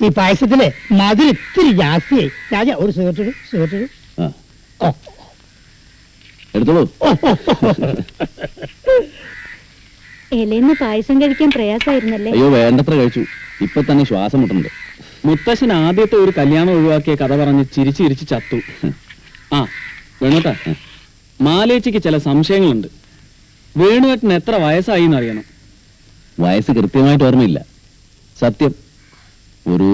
ഈ പായസത്തിലെ മധുരം ഇത്തിരി ജാസ്തിയായി. രാജ ഒരു സിഗരറ്റ് എടുത്തോളൂ. ഇലയിന്ന് പായസം കഴിക്കാൻ പ്രയാസമായിരുന്നല്ലേ? അയ്യോ, വേണ്ടത്ര കഴിച്ചു. ഇപ്പൊ തന്നെ ശ്വാസം മുട്ടുന്നുണ്ട്. മുത്തശ്ശൻ ആദ്യത്തെ ഒരു കല്യാണം ഒഴിവാക്കിയ കഥ പറഞ്ഞ് ചിരിച്ച് ചത്തു. ആ വേണുട്ടാ, മാലേച്ചിക്ക് ചില സംശയങ്ങളുണ്ട്. വേണുവേട്ടന് എത്ര വയസ്സായി എന്നറിയണം. വയസ്സ് കൃത്യമായിട്ട് ഓർമ്മയില്ല. സത്യം ഒരു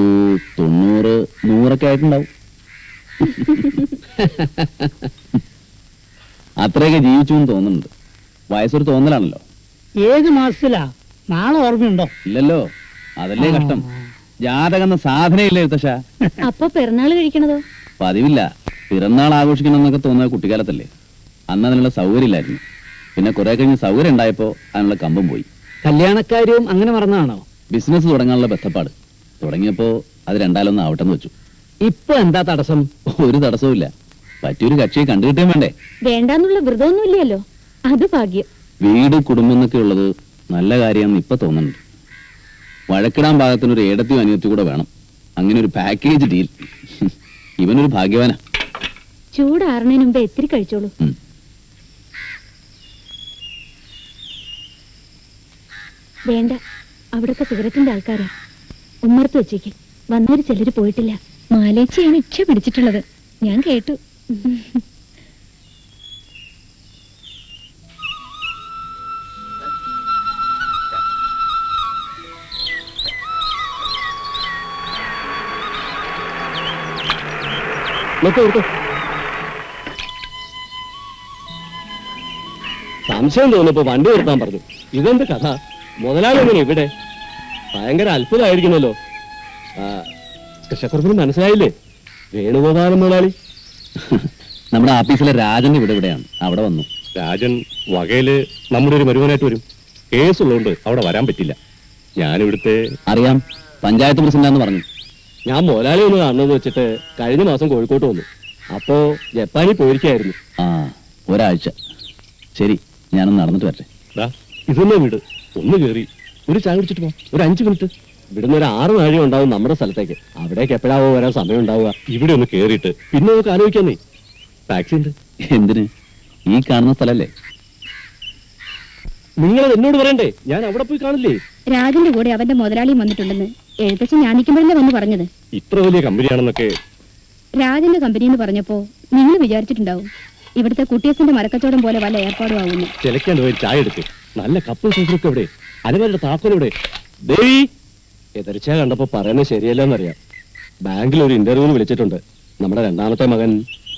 90-100 ആയിട്ടുണ്ടാവും. അത്രയൊക്കെ ജീവിച്ചു എന്ന് തോന്നുന്നുണ്ട്. വയസ്സൊരു തോന്നലാണല്ലോ. ഏത് മാസത്തിലാ? നാളെ ഓർമ്മയുണ്ടോ? ഇല്ലല്ലോ, അതല്ലേ കഷ്ടം. ജാതകം എന്ന സാധനയില്ലേ എഴുത്തശ്ശ. അപ്പൊ പിറന്നാള് കഴിക്കണതോ? പതിവില്ല. പിറന്നാൾ ആഘോഷിക്കണം എന്നൊക്കെ തോന്നുന്ന കുട്ടിക്കാലത്തല്ലേ. അന്ന് അതിനുള്ള സൗകര്യം ഇല്ലായിരുന്നു. പിന്നെ കുറെ കഴിഞ്ഞ് സൗകര്യം ഉണ്ടായപ്പോ അതിനുള്ള കമ്പം പോയി. കല്യാണക്കാര്യവും അങ്ങനെ മറന്നാണോ? ബിസിനസ് തുടങ്ങാനുള്ള ബന്ധപ്പാട് തുടങ്ങിയപ്പോ അത് രണ്ടാലൊന്നും ആവട്ടെന്ന് വെച്ചു. ഇപ്പൊ എന്താ തടസ്സം? ഒരു തടസ്സവും ഇല്ല. പറ്റിയൊരു കക്ഷിയെ കണ്ടുകിട്ടേം വേണ്ടേ? വേണ്ടാന്നുള്ള വ്രതമൊന്നുമില്ലല്ലോ, അത് ഭാഗ്യം. വീട് കുടുംബം എന്നൊക്കെ ഉള്ളത് നല്ല കാര്യമാണെന്ന് ഇപ്പൊ തോന്നുന്നുണ്ട്. വഴക്കിടാൻ പാകത്തിനൊരു ഏടത്തിയും അനിയത്തി കൂടെ വേണം. അങ്ങനെ ഒരു പാക്കേജ് ഡീൽ. ഇവനൊരു ഭാഗ്യവാനാ. ചൂടാറുന്നതിന് മുമ്പ് എത്തിരി കഴിച്ചോളൂ. വേണ്ട, അവിടൊക്കെ സിഗരറ്റിന്റെ ആൾക്കാരാ. ഉമ്മർത്ത് വെച്ചേക്ക്. വന്നവര് ചിലര് പോയിട്ടില്ല. മാലേച്ചിയാണ് ഇച്ഛ പിടിച്ചിട്ടുള്ളത്, ഞാൻ കേട്ടു. സംശയം തോന്നിയപ്പോ വണ്ടി നിർത്താൻ പറഞ്ഞു. ഇതെന്ത് കഥ? മുതലാളി എങ്ങനെ ഇവിടെ? ഭയങ്കര അത്ഭുതമായിരിക്കണല്ലോ. കൃഷക്കുറിപ്പിന് മനസ്സിലായില്ലേ? വേണുഗോപാലൻ മുതലാളി നമ്മുടെ ഓഫീസിലെ രാജൻ ഇവിടെയാണ്. അവിടെ വന്നു. രാജൻ വകയില് നമ്മുടെ ഒരു മരുവനായിട്ട് വരും. കേസുള്ളതുകൊണ്ട് അവിടെ വരാൻ പറ്റില്ല. ഞാനിവിടുത്തെ അറിയാം, പഞ്ചായത്ത് പ്രസിഡന്റാന്ന് പറഞ്ഞു. ഞാൻ മുതലാളി ഒന്ന് കാണുന്നത് വെച്ചിട്ട് കഴിഞ്ഞ മാസം കോഴിക്കോട്ട് വന്നു. അപ്പോ ജപ്പാനിൽ പോയിരിക്കായിരുന്നു. ആ, ഒരാഴ്ച. ശരി, ഞാനൊന്ന് നടന്നിട്ട് വരട്ടെ. ഇതൊന്നും വീട് ഒന്ന് കേറി ഒരു ചായ കുടിച്ചിട്ട് പോ. ഒരു 5 മിനിറ്റ്. ഇവിടുന്ന് ഒരു 6 നാഴി ഉണ്ടാവും നമ്മുടെ സ്ഥലത്തേക്ക്. അവിടേക്ക് എപ്പോഴാവോ വരാൻ സമയം ഉണ്ടാവുക? ഇവിടെ ഒന്ന് കേറിയിട്ട് പിന്നെ നമുക്ക് ആലോചിക്കാന്നേ. ടാക്സി ഉണ്ട്. എന്തിന്? ഈ കാണുന്ന സ്ഥലല്ലേ? നിങ്ങളത് എന്നോട് പറയണ്ടേ? ഞാൻ അവിടെ പോയി കാണില്ലേ? രാജന്റെ കൂടെ അവന്റെ മുതലാളിയും വന്നിട്ടുണ്ടെന്ന് എഴുത്തച്ഛൻ ഞാൻ നിൽക്കുമ്പോഴല്ലേ വന്ന് പറഞ്ഞത്. ഇത്ര വലിയ കമ്പനിയാണെന്നൊക്കെ രാജന്റെ കമ്പനി എന്ന് പറഞ്ഞപ്പോ നിങ്ങൾ വിചാരിച്ചിട്ടുണ്ടാവും ഇവിടുത്തെ കുട്ടിയസിന്റെ മരക്കച്ചവടം പോലെ വല്ല ഏർപ്പാടും ആവുന്നു. ചിലക്കാണ്ട് പോയി ചായ എടുക്ക്. നല്ല കപ്പൽ സൂസറൊക്കെ എവിടെ? അലവരുടെ താക്കോൽ എവിടെ? ദേവി എതിർച്ച കണ്ടപ്പോ പറയുന്നത് ശരിയല്ലെന്നറിയാം. ബാങ്കിൽ ഒരു ഇന്റർവ്യൂവിന് വിളിച്ചിട്ടുണ്ട്. നമ്മുടെ 2ാമത്തെ മകൻ.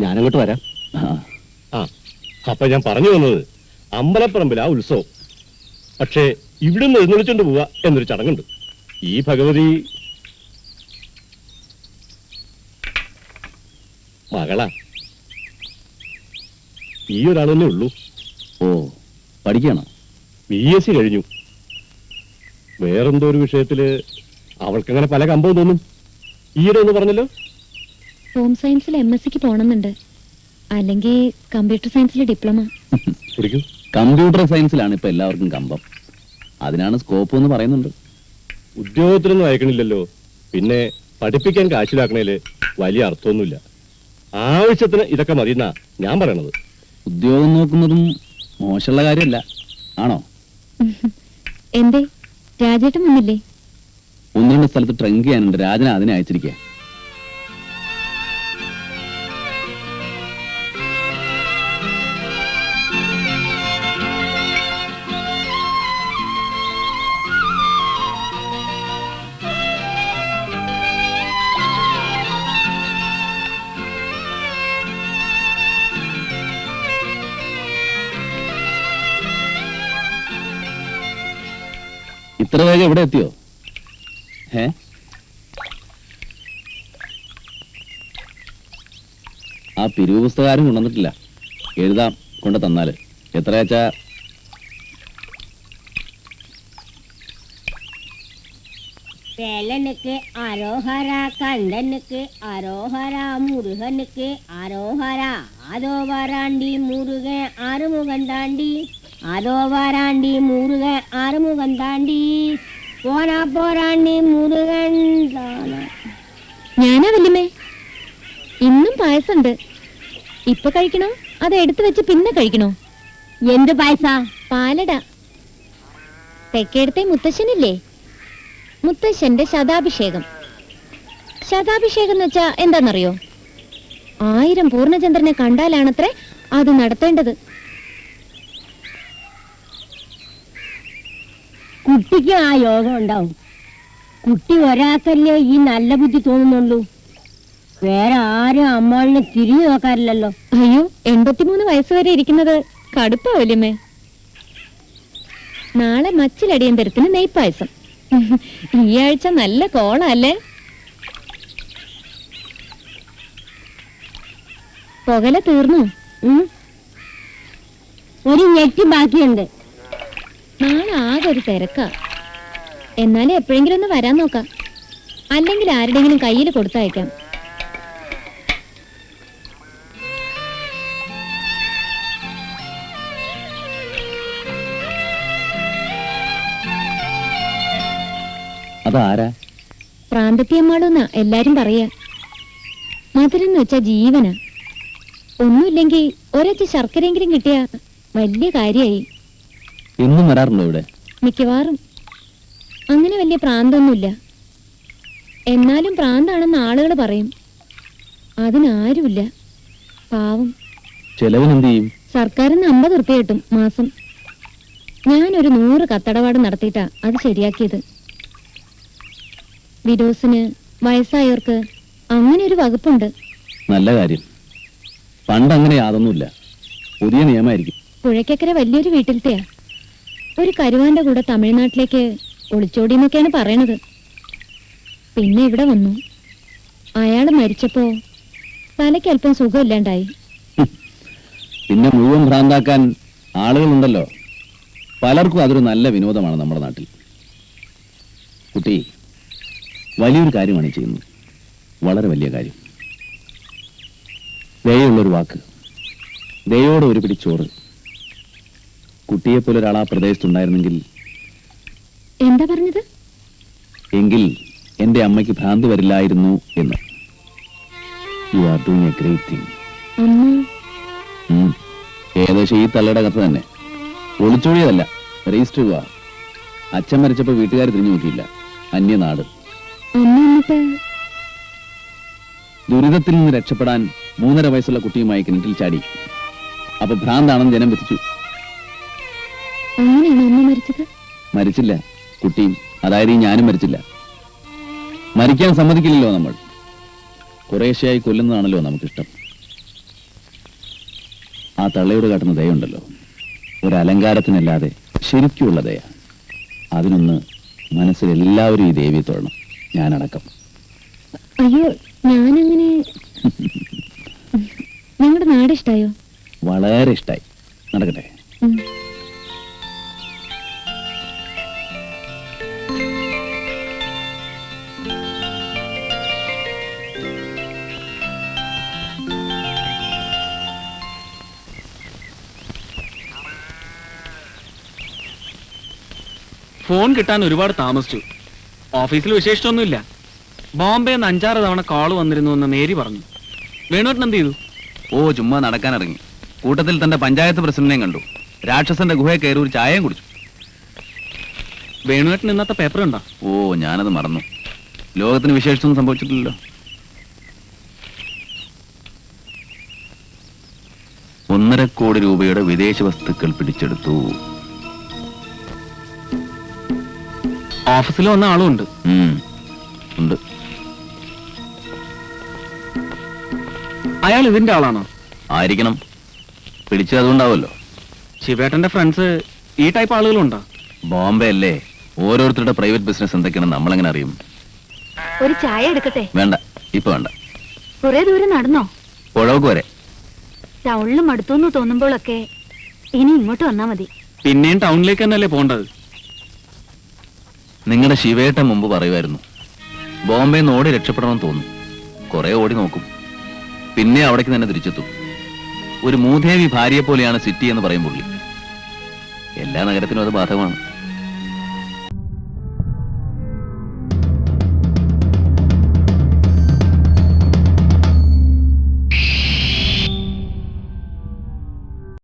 ഞാനങ്ങോട്ട് വരാം. അപ്പൊ ഞാൻ പറഞ്ഞു വന്നത്, അമ്പലപ്പറമ്പിലാ ഉത്സവം. പക്ഷേ ഇവിടുന്ന് എഴുന്നള്ളിച്ചോണ്ട് പോവുക എന്നൊരു ചടങ്ങുണ്ട്. ഈ ഭഗവതി മകളാ. ഈ ഒരാൾ തന്നെ ഉള്ളൂ. ഓ, പഠിക്കണം. BSc കഴിഞ്ഞു. വേറെന്തോ ഒരു വിഷയത്തില് അവൾക്കങ്ങനെ പല കമ്പവും തോന്നും. ഈയിടെ ഒന്ന് പറഞ്ഞല്ലോ, ഹോം സയൻസിൽ MScക്ക് പോണമെന്നുണ്ട്. അല്ലെങ്കിൽ കമ്പ്യൂട്ടർ സയൻസിൽ ഡിപ്ലോമ. പിടിക്കൂ. കമ്പ്യൂട്ടർ സയൻസിലാണ് ഇപ്പൊ എല്ലാവർക്കും കമ്പം. അതിനാണ് സ്കോപ്പ് എന്ന് പറയുന്നുണ്ട്. ഉദ്യോഗത്തിനൊന്നും അയക്കണില്ലല്ലോ. പിന്നെ പഠിപ്പിക്കാൻ കാശിലാക്കണേല് വലിയ അർത്ഥമൊന്നുമില്ല. ആവശ്യത്തിന് ഇതൊക്കെ മതിയെന്നാ ഞാൻ പറയണത്. ഉദ്യോഗം നോക്കുന്നതും മോശമുള്ള കാര്യമല്ല, ആണോ? എന്തേ, രാജേട്ടൻ വന്നില്ലേ? 1-2 സ്ഥലത്ത് ട്രങ്ക് ചെയ്യാനുണ്ട്. രാജന അതിനെ അയച്ചിരിക്കുക. ഇത്ര വേഗം എവിടെ എത്തിയോ? ആ പിരിവ് പുസ്തകാരും കൊണ്ടുവന്നിട്ടില്ല. എഴുതാം, കൊണ്ട് തന്നാല്. എത്രയാച്ചാ? வேலனுக்கு அரோஹரா, கந்தனுக்கு அரோஹரா, முருகனுக்கு அரோஹரா. அதோ வராண்டி முருகன் ஆறுமுகந்தாண்டி, அதோ வராண்டி முருகன் ஆறுமுகந்தாண்டி, போனா போராண்டி முருகன் தானா. ഞാനാ വല്യമ്മേ. ഇന്നും പായസമുണ്ട്. ഇപ്പൊ കഴിക്കണോ അത് എടുത്തു വെച്ച് പിന്നെ കഴിക്കണോ? എന്ത് പായസ? പാലട. തെക്കേടത്തെ മുത്തശ്ശനില്ലേ, മുത്തശ്ശന്റെ ശതാഭിഷേകം. ശതാഭിഷേകം എന്ന് വെച്ചാ എന്താണെന്നറിയോ? 1000 പൂർണ്ണചന്ദ്രനെ കണ്ടാലാണത്രേ അത് നടത്തേണ്ടത്. കുട്ടിക്ക് ആ യോഗം ഉണ്ടാവും. കുട്ടി ഒരാൾക്കല്ലേ ഈ നല്ല ബുദ്ധി തോന്നുന്നുള്ളൂ. വേറെ ആരും അമ്മാളിനെ തിരിഞ്ഞു നോക്കാറില്ലല്ലോ. അയ്യോ, 83 വയസ്സ് വരെ ഇരിക്കുന്നത് കടുപ്പാ വല്യമ്മേ. നാളെ മച്ചിലടിയന്തരത്തിന് നെയ്പായസം. ഈ ആഴ്ച നല്ല കോളല്ലേ? പുകല തീർന്നു. ഒരു ഞെട്ടി ബാക്കിയുണ്ട്. നാളെ ആകെ ഒരു തിരക്കാ. എന്നാലും എപ്പോഴെങ്കിലും ഒന്ന് വരാൻ നോക്കാം. അല്ലെങ്കിൽ ആരുടെങ്കിലും കയ്യിൽ കൊടുത്തയക്കാം. അതാരാ? പ്രാന്തത്തിയമ്മാളൂന്നാ എല്ലാരും പറയാ. മധുരം എന്ന് വെച്ചാ ജീവനാ. ഒന്നുമില്ലെങ്കിൽ ഒരച്ച് ശർക്കരയെങ്കിലും കിട്ടിയ വലിയ കാര്യമായി. എന്നും വരാറുണ്ടോ ഇവിടെ? മിക്കവാറും. അങ്ങനെ വലിയ പ്രാന്തൊന്നുമില്ല. എന്നാലും പ്രാന്താണെന്ന് ആളുകൾ പറയും. അതിനാരുമില്ല. പാവം. ചെലവിനെന്ത് ചെയ്യും? സർക്കാരിന്ന് 50 ഉറുപ്പിക കിട്ടും മാസം. ഞാനൊരു 100 കത്തടപാട് നടത്തിയിട്ടാ അത് ശരിയാക്കിയത്. വിഡോസിന്, വയസ്സായവർക്ക് അങ്ങനെ ഒരു വകുപ്പുണ്ട്. നല്ല കാര്യം. പണ്ട് അങ്ങനെ യാതൊന്നുമില്ല. പുതിയ നിയമമായിരിക്കും. പുഴയ്ക്കക്കര വലിയൊരു വീട്ടിലത്തെയാ. ഒരു കരുവാന്റെ കൂടെ തമിഴ്നാട്ടിലേക്ക് ഒളിച്ചോടി എന്നൊക്കെയാണ് പറയണത്. പിന്നെ ഇവിടെ വന്നു. അയാൾ മരിച്ചപ്പോ തലയ്ക്ക് അല്പം സുഖമില്ലാണ്ടായി. പിന്നെ മുഴുവൻ ഭ്രാന്താക്കാൻ ആളുകളുണ്ടല്ലോ. പലർക്കും അതൊരു നല്ല വിനോദമാണ് നമ്മുടെ നാട്ടിൽ. കുട്ടി, വലിയൊരു കാര്യമാണ് ഈ ചെയ്യുന്നത്. വളരെ വലിയ കാര്യം. ദയുള്ളൊരു വാക്ക്, ദയോടെ ഒരു പിടി ചോറ്. കുട്ടിയെപ്പോലെ ഒരാൾ ആ പ്രദേശത്തുണ്ടായിരുന്നെങ്കിൽ. എന്താ പറഞ്ഞത്? എങ്കിൽ എന്റെ അമ്മയ്ക്ക് ഭ്രാന്ത് വരില്ലായിരുന്നു എന്ന്. You are doing A great thing. അമ്മ ഏകദേശം ഈ തള്ളയുടെ കഥ തന്നെ. ഒളിച്ചോടിയതല്ല, രജിസ്റ്റർ ചെയ്യുക. അച്ഛൻ മരിച്ചപ്പോ വീട്ടുകാർ തിരിഞ്ഞു നോക്കിയില്ല. അന്യനാട്. അമ്മ എന്നിട്ട് ദുരിതത്തിൽ നിന്ന് രക്ഷപ്പെടാൻ 3.5 വയസ്സുള്ള കുട്ടിയുമായി കിണറ്റിൽ ചാടി. അപ്പൊ ഭ്രാന്താണെന്ന് ജനം വിധിച്ചു. അങ്ങനെയാണ് അമ്മ മരിച്ചത്? മരിച്ചില്ല. കുട്ടിയും, അതായത് ഈ ഞാനും മരിച്ചില്ല. മരിക്കാൻ സമ്മതിക്കില്ലല്ലോ നമ്മൾ. കുറേശ്ശെയായി കൊല്ലുന്നതാണല്ലോ നമുക്കിഷ്ടം. ആ തള്ളയോട് കാട്ടുന്ന ദയുണ്ടല്ലോ, ഒരലങ്കാരത്തിനല്ലാതെ ശരിക്കുള്ള ദയ. അതിനൊന്ന് മനസ്സിൽ എല്ലാവരും ഈ ദേവിയെ തൊഴണം, ഞാനടക്കം. അയ്യോ, ഞാനങ്ങനെ. നിങ്ങളുടെ നാട് ഇഷ്ടായോ? വളരെ ഇഷ്ടായി. നടക്കട്ടെ. ഫോൺ കിട്ടാൻ ഒരുപാട് താമസിച്ചു. ഓഫീസിൽ വിശേഷിച്ചൊന്നുമില്ല. ബോംബെന്ന് 5-6 തവണ കോള് വന്നിരുന്നു എന്ന് മേരി പറഞ്ഞു. വേണുവേട്ടൻ എന്ത് ചെയ്തു? ഓ, ചുമ്മാ നടക്കാനിറങ്ങി. കൂട്ടത്തിൽ തന്റെ പഞ്ചായത്ത് പ്രസിഡന്റിനെയും കണ്ടു. രാക്ഷസന്റെ ഗുഹയെ കയറി ഒരു ചായയും കുടിച്ചു. വേണുവേട്ടൻ ഇന്നത്തെ പേപ്പർ ഉണ്ടോ? ഓ, ഞാനത് മറന്നു. ലോകത്തിന് വിശേഷിച്ചൊന്നും സംഭവിച്ചിട്ടില്ലല്ലോ. 1.5 കോടി രൂപയുടെ വിദേശ വസ്തുക്കൾ പിടിച്ചെടുത്തു. ഓഫീസിൽ വന്ന ആളും ഉണ്ട്. ഉണ്ട്. അയാൾ ഇതിന്റെ ആളാണോ? ആയിരിക്കണം. പിടിച്ചത് അതുകൊണ്ടാവുമല്ലോ. ശിവേട്ടന്റെ ഫ്രണ്ട്സ് ഈ ടൈപ്പ് ആളുകളുണ്ടോ? ബോംബെ അല്ലേ, ഓരോരുത്തരുടെ പ്രൈവറ്റ് ബിസിനസ് എന്തൊക്കെയാണെന്ന് നമ്മളെങ്ങനെ അറിയും? ഒരു ചായ എടുക്കട്ടെ? വേണ്ട, ഇപ്പൊ വേണ്ട. കുറെ ദൂരം നടന്നോ? പുഴവക്ക് വരെ. ടൗണിൽ മടുത്തു തോന്നുമ്പോഴൊക്കെ ഇനി ഇങ്ങോട്ട് വന്നാ മതി. പിന്നെയും ടൗണിലേക്ക് തന്നെയല്ലേ പോണ്ടത്? നിങ്ങളുടെ ശിവേട്ടൻ മുമ്പ് പറയുമായിരുന്നു, ബോംബെ നിന്ന് ഓടി രക്ഷപ്പെടണമെന്ന് തോന്നും. കുറെ ഓടി നോക്കും, പിന്നെ അവിടേക്ക് തന്നെ തിരിച്ചെത്തും. ഒരു മൂദേവി ഭാര്യയെ പോലെയാണ് സിറ്റി എന്ന് പറയും പുള്ളി. എല്ലാ നഗരത്തിനും അത് ബാധകമാണ്.